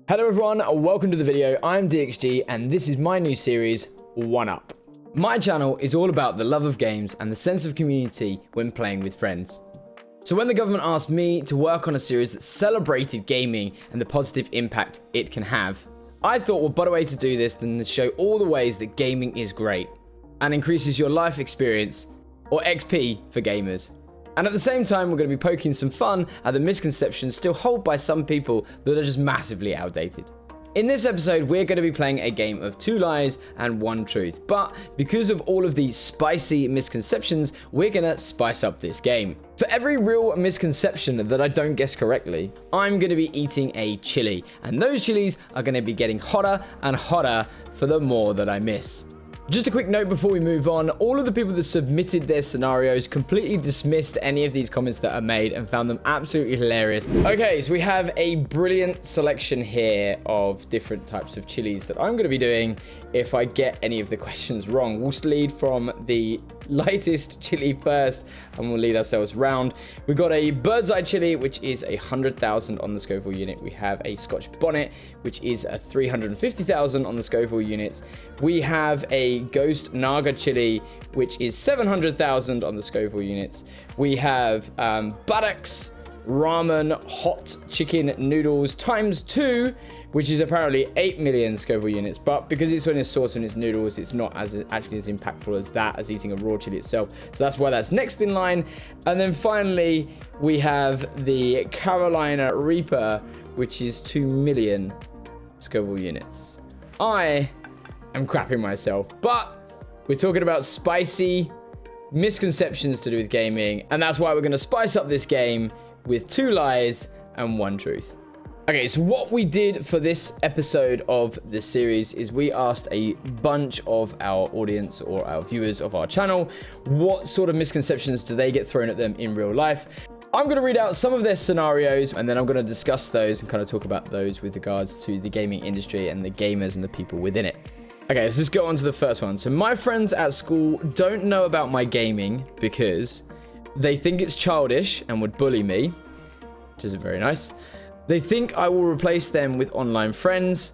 Hello everyone, welcome to the video. I'm DXG and this is my new series, 1UP. My channel is all about the love of games and the sense of community when playing with friends. So when the government asked me to work on a series that celebrated gaming and the positive impact it can have, I thought what better way to do this than to show all the ways that gaming is great and increases your life experience, or XP for gamers. And at the same time, we're going to be poking some fun at the misconceptions still held by some people that are just massively outdated. In this episode, we're going to be playing a game of 2 lies and 1 truth. But because of all of the spicy misconceptions, we're going to spice up this game. For every real misconception that I don't guess correctly, I'm going to be eating a chili. And those chilies are going to be getting hotter and hotter for the more that I miss. Just a quick note before we move on, all of the people that submitted their scenarios completely dismissed any of these comments that are made and found them absolutely hilarious. Okay, so we have a brilliant selection here of different types of chilies that I'm going to be doing if I get any of the questions wrong. We'll lead from the lightest chili first and we'll lead ourselves round. We've got a bird's eye chili, which is 100,000 on the Scoville unit. We have a Scotch bonnet, which is 350,000 on the Scoville units. We have a ghost naga chili, which is 700,000 on the Scoville units. We have buttocks ramen hot chicken noodles times 2, which is apparently 8 million Scoville units, but because it's in a sauce and it's noodles, it's not actually as impactful as that, as eating a raw chili itself. So that's why that's next in line. And then finally, we have the Carolina Reaper, which is 2 million Scoville units. I am crapping myself, but we're talking about spicy misconceptions to do with gaming, and that's why we're going to spice up this game with 2 lies and 1 truth. Okay, so what we did for this episode of the series is we asked a bunch of our audience or our viewers of our channel, what sort of misconceptions do they get thrown at them in real life? I'm going to read out some of their scenarios and then I'm going to discuss those and kind of talk about those with regards to the gaming industry and the gamers and the people within it. Okay, let's just go on to the first one. So my friends at school don't know about my gaming because they think it's childish and would bully me, which isn't very nice. They think I will replace them with online friends,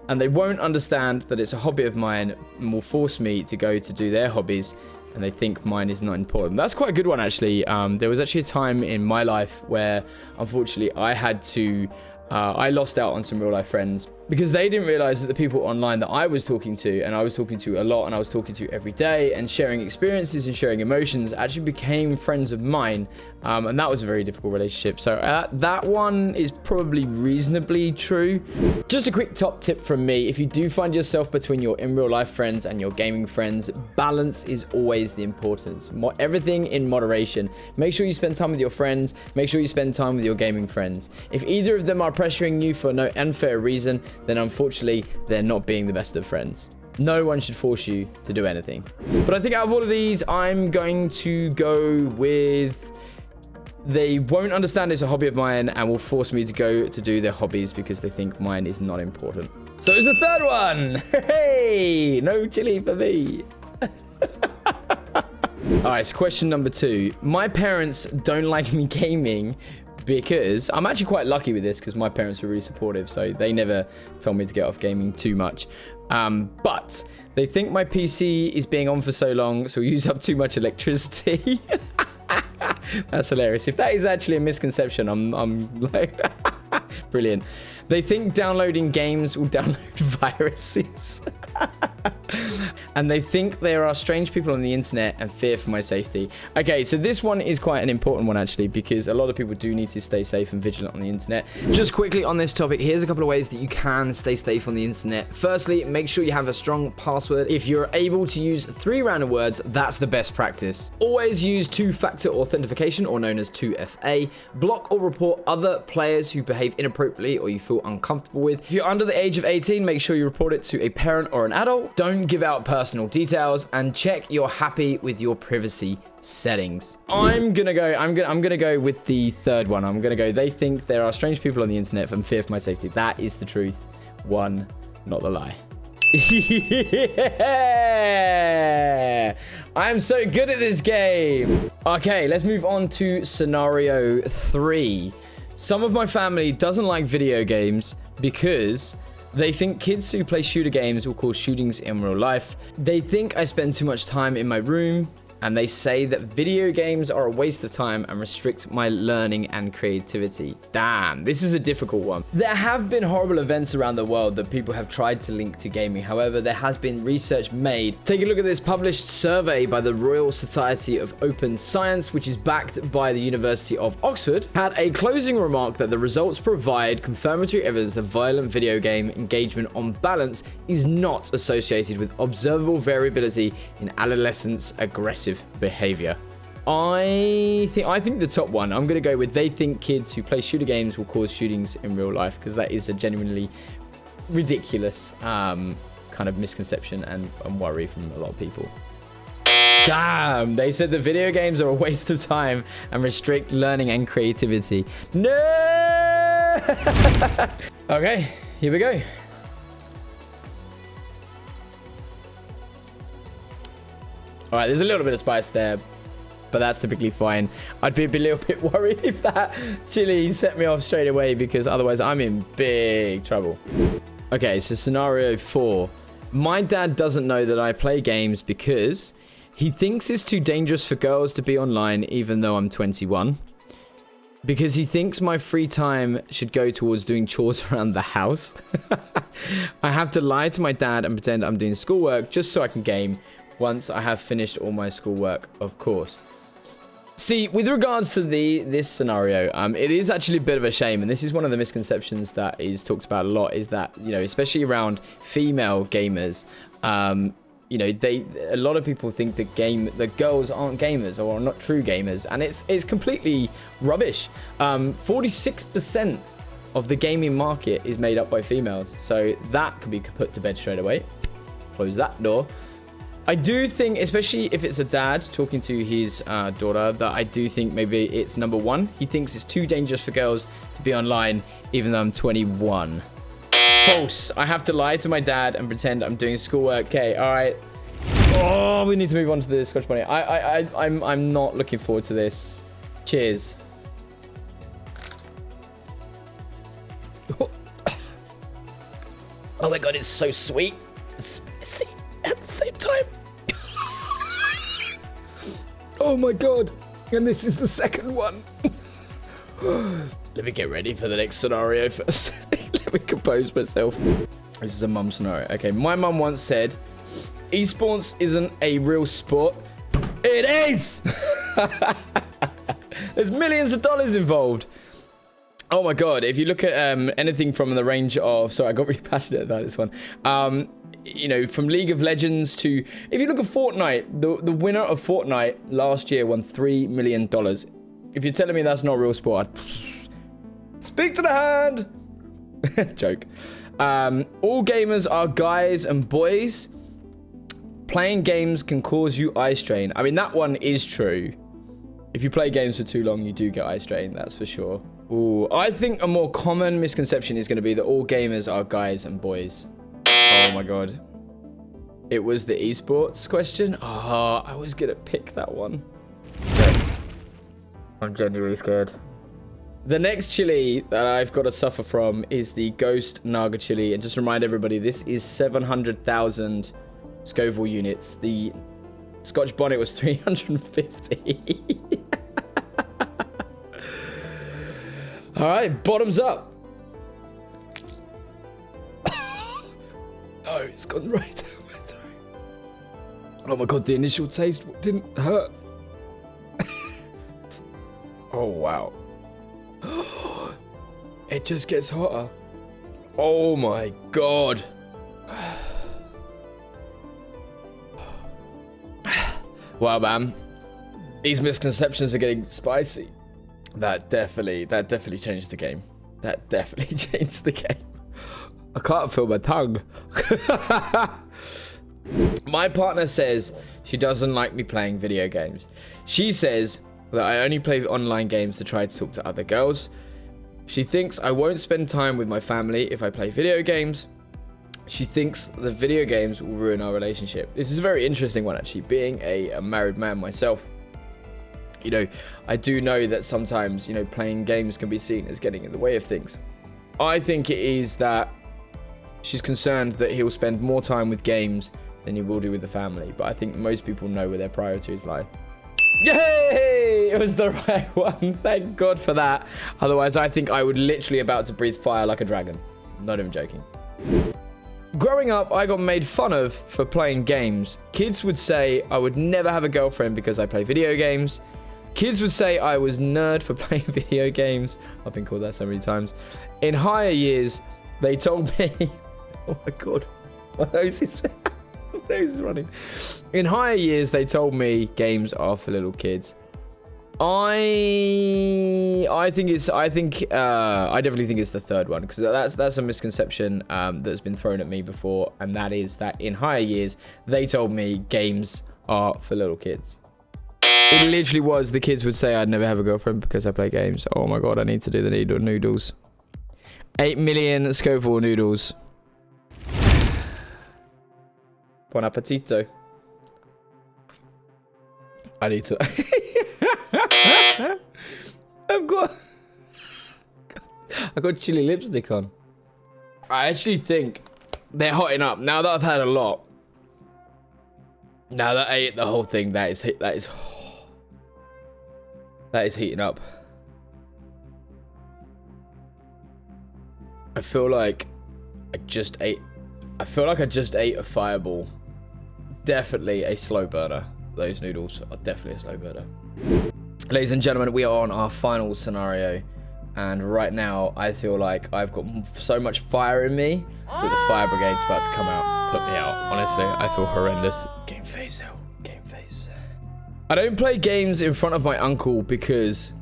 and they won't understand that it's a hobby of mine and will force me to go to do their hobbies, and they think mine is not important. That's quite a good one, actually. There was actually a time in my life where, unfortunately, I had to... I lost out on some real life friends because they didn't realize that the people online that I was talking to, and I was talking to a lot and I was talking to every day and sharing experiences and sharing emotions, actually became friends of mine. And that was a very difficult relationship. So that one is probably reasonably true. Just a quick top tip from me. If you do find yourself between your in real life friends and your gaming friends, balance is always the importance. Everything in moderation. Make sure you spend time with your friends. Make sure you spend time with your gaming friends. If either of them are pressuring you for no unfair reason, then unfortunately, they're not being the best of friends. No one should force you to do anything. But I think out of all of these, I'm going to go with... They won't understand it's a hobby of mine and will force me to go to do their hobbies because they think mine is not important. So it's the third one. Hey, no chili for me. All right, so question number 2. My parents don't like me gaming because I'm actually quite lucky with this because my parents were really supportive, so they never told me to get off gaming too much. But they think my PC is being on for so long, so we use up too much electricity. That's hilarious. If that is actually a misconception, I'm like, brilliant. They think downloading games will download viruses. And they think there are strange people on the internet and fear for my safety. Okay, so this one is quite an important one, actually, because a lot of people do need to stay safe and vigilant on the internet. Just quickly on this topic, here's a couple of ways that you can stay safe on the internet. Firstly, make sure you have a strong password. If you're able to use 3 random words, that's the best practice. Always use 2-factor authentication, or known as 2FA. Block or report other players who behave inappropriately or you feel uncomfortable with. If you're under the age of 18, make sure you report it to a parent or an adult. Don't give out personal details, and check you're happy with your privacy settings. I'm gonna go with the third one. I'm gonna go, they think there are strange people on the internet and fear for my safety. That is the truth. 1, not the lie. Yeah! I'm so good at this game. Okay, let's move on to scenario 3. Some of my family doesn't like video games, because they think kids who play shooter games will cause shootings in real life. They think I spend too much time in my room, and they say that video games are a waste of time and restrict my learning and creativity. Damn, this is a difficult one. There have been horrible events around the world that people have tried to link to gaming. However, there has been research made. Take a look at this published survey by the Royal Society of Open Science, which is backed by the University of Oxford, had a closing remark that the results provide confirmatory evidence that violent video game engagement on balance is not associated with observable variability in adolescents' aggressive behavior. I think the top one, I'm going to go with they think kids who play shooter games will cause shootings in real life, because that is a genuinely ridiculous kind of misconception and worry from a lot of people. Damn, they said the video games are a waste of time and restrict learning and creativity. No! Okay, here we go. All right, there's a little bit of spice there, but that's typically fine. I'd be a little bit worried if that chili set me off straight away, because otherwise I'm in big trouble. Okay, so scenario 4. My dad doesn't know that I play games because he thinks it's too dangerous for girls to be online even though I'm 21. Because he thinks my free time should go towards doing chores around the house. I have to lie to my dad and pretend I'm doing schoolwork just so I can game once I have finished all my schoolwork, of course. See, with regards to this scenario, it is actually a bit of a shame, and this is one of the misconceptions that is talked about a lot, is that, you know, especially around female gamers, you know, a lot of people think that girls aren't gamers or are not true gamers, and it's completely rubbish. 46% of the gaming market is made up by females, so that could be put to bed straight away. Close that door. I do think, especially if it's a dad talking to his daughter, that I do think maybe it's number 1. He thinks it's too dangerous for girls to be online, even though I'm 21. False. I have to lie to my dad and pretend I'm doing schoolwork. Okay, all right. Oh, we need to move on to the Scotch Bonnet. I'm not looking forward to this. Cheers. Oh my god, it's so sweet. It's spicy at the same time. Oh my god. And this is the second one. Let me get ready for the next scenario first. Let me compose myself. This is a mum scenario. Okay, my mum once said, esports isn't a real sport. It is! There's millions of dollars involved. Oh my god, if you look at anything from the range of... Sorry, I got really passionate about this one. You know, from League of Legends to... If you look at Fortnite, the winner of Fortnite last year won $3 million. If you're telling me that's not real sport, I'd speak to the hand. Joke. All gamers are guys and boys. Playing games can cause you eye strain. I mean, that one is true. If you play games for too long, you do get eye strain, that's for sure. Ooh, I think a more common misconception is going to be that all gamers are guys and boys. Oh my god. It was the esports question? Oh, I was going to pick that one. I'm genuinely scared. The next chili that I've got to suffer from is the Ghost Naga chili. And just remind everybody, this is 700,000 Scoville units. The Scotch Bonnet was 350. All right, bottoms up. Oh, it's gone right down my throat. Oh my god, the initial taste didn't hurt. Oh wow. It just gets hotter. Oh my god. Wow, man. These misconceptions are getting spicy. That definitely changed the game. That definitely changed the game. I can't feel my tongue. My partner says she doesn't like me playing video games. She says that I only play online games to try to talk to other girls. She thinks I won't spend time with my family if I play video games. She thinks the video games will ruin our relationship. This is a very interesting one, actually. Being a married man myself, you know, I do know that sometimes, you know, playing games can be seen as getting in the way of things. I think it is that she's concerned that he'll spend more time with games than he will do with the family. But I think most people know where their priorities lie. Yay! It was the right one. Thank God for that. Otherwise, I think I would literally about to breathe fire like a dragon. Not even joking. Growing up, I got made fun of for playing games. Kids would say I would never have a girlfriend because I play video games. Kids would say I was nerd for playing video games. I've been called that so many times. In higher years, they told me... Oh my God. My nose is running. In higher years, they told me games are for little kids. I definitely think it's the third one, because that's a misconception that's been thrown at me before, and that is that in higher years they told me games are for little kids. It literally was. The kids would say I'd never have a girlfriend because I play games. Oh my God, I need to do the noodles. 8 million Scoville noodles. Buon appetito. I need to... I've got chili lipstick on. I actually think they're hotting up. Now that I've had a lot. Now that I ate the whole thing, that is heating up. I feel like I just ate a fireball. Definitely a slow burner. Those noodles are definitely a slow burner. Ladies and gentlemen, we are on our final scenario, and right now I feel like I've got so much fire in me that the fire brigade's about to come out, put me out. Honestly, I feel horrendous. Game face, hell. Game face. I don't play games in front of my uncle because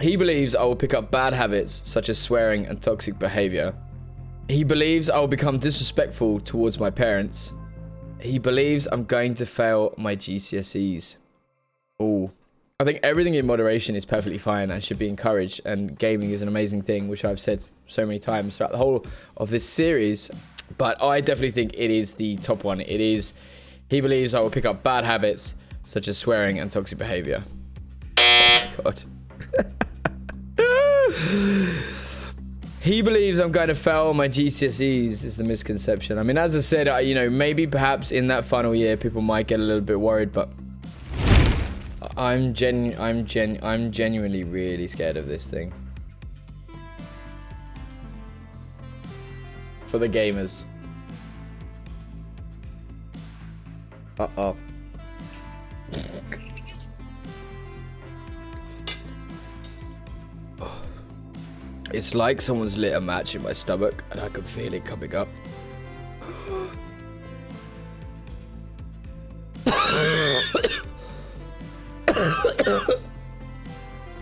he believes I will pick up bad habits such as swearing and toxic behavior. He believes I will become disrespectful towards my parents. He believes I'm going to fail my GCSEs. Oh, I think everything in moderation is perfectly fine and should be encouraged, and gaming is an amazing thing, which I've said so many times throughout the whole of this series. But I definitely think it is the top one. It is, he believes I will pick up bad habits such as swearing and toxic behavior. Oh my God. He believes I'm going to fail my GCSEs is the misconception. I mean, as I said, you know, maybe perhaps in that final year people might get a little bit worried, but I'm genuinely really scared of this thing. For the gamers. Uh-oh. It's like someone's lit a match in my stomach and I can feel it coming up.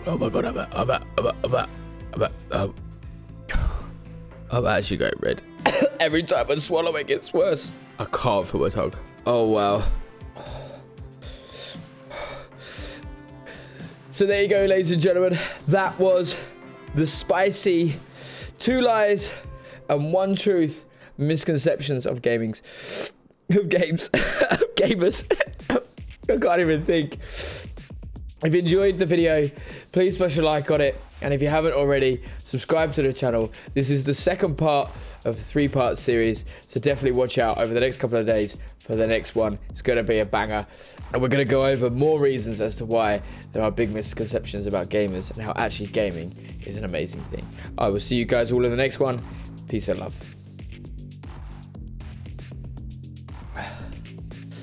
Oh my God, I'm actually going red. Every time I swallow it gets worse. I can't feel my tongue. Oh wow. So there you go, ladies and gentlemen. That was the spicy 2 lies and 1 truth misconceptions of gamers. Gamers. I can't even think. If you enjoyed the video, please smash a like on it. And if you haven't already, subscribe to the channel. This is the second part of a 3-part series. So definitely watch out over the next couple of days for the next one. It's going to be a banger. And we're going to go over more reasons as to why there are big misconceptions about gamers and how actually gaming is an amazing thing. I will see you guys all in the next one. Peace and love.